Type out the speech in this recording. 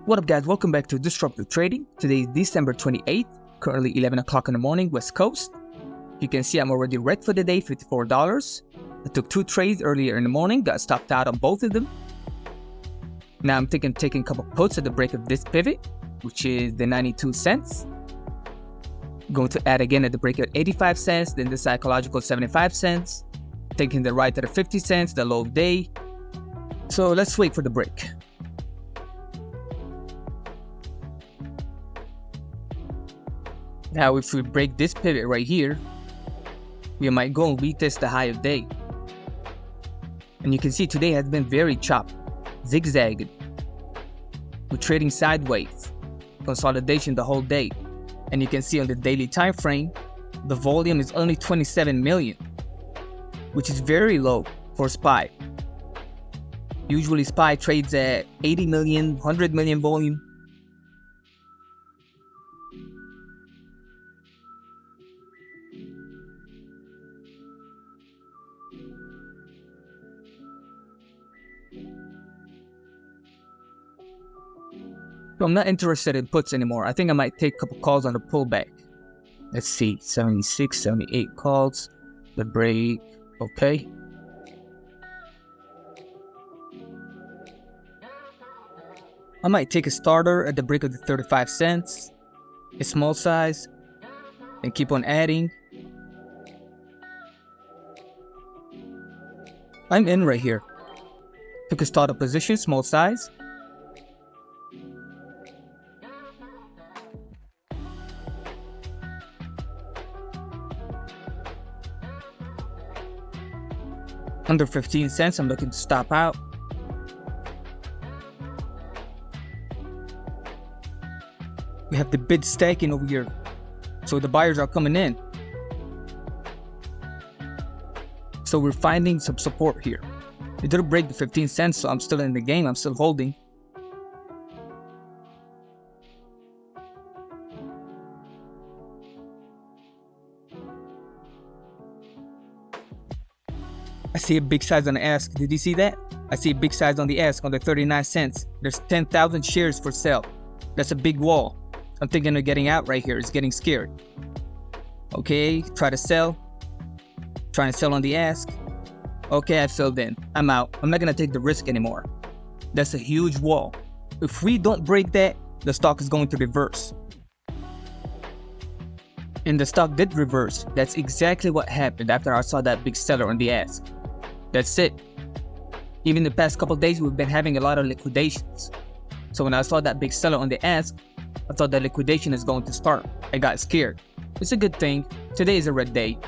What up guys, welcome back to Disruptor Trading. Today is December 28th, currently 11 o'clock in the morning, West Coast. You can see I'm already red for the day, $54. I took 2 trades earlier in the morning, got stopped out on both of them. Now I'm taking a couple puts at the break of this pivot, which is the 92 cents. Going to add again at the break of 85 cents, then the psychological 75 cents. Taking the right at the 50 cents, the low of day. So let's wait for the break. Now, if we break this pivot right here, we might go and retest the high of day. And you can see today has been very choppy, zigzagging. We're trading sideways, consolidation the whole day. And you can see on the daily time frame, the volume is only 27 million, which is very low for SPY. Usually SPY trades at 80 million, 100 million volume. So I'm not interested in puts anymore. I think I might take a couple calls on the pullback. Let's see, 76, 78 calls. The break, okay. I might take a starter at the break of the 35 cents. A small size. And keep on adding. I'm in right here. Took a starter position, small size. Under 15 cents, I'm looking to stop out. We have the bid stacking over here, so the buyers are coming in. So we're finding some support here. It didn't break the 15 cents, so I'm still in the game, I'm still holding. I see a big size on the ask. Did you see that? I see a big size on the ask on the 39 cents. There's 10,000 shares for sale. That's a big wall. I'm thinking of getting out right here. It's getting scared. Okay, try to sell. Trying to sell on the ask. Okay, I filled in. I'm out. I'm not going to take the risk anymore. That's a huge wall. If we don't break that, the stock is going to reverse. And the stock did reverse. That's exactly what happened after I saw that big seller on the ask. That's it. Even the past couple days, we've been having a lot of liquidations. So when I saw that big seller on the ask, I thought that liquidation is going to start. I got scared. It's a good thing. Today is a red day.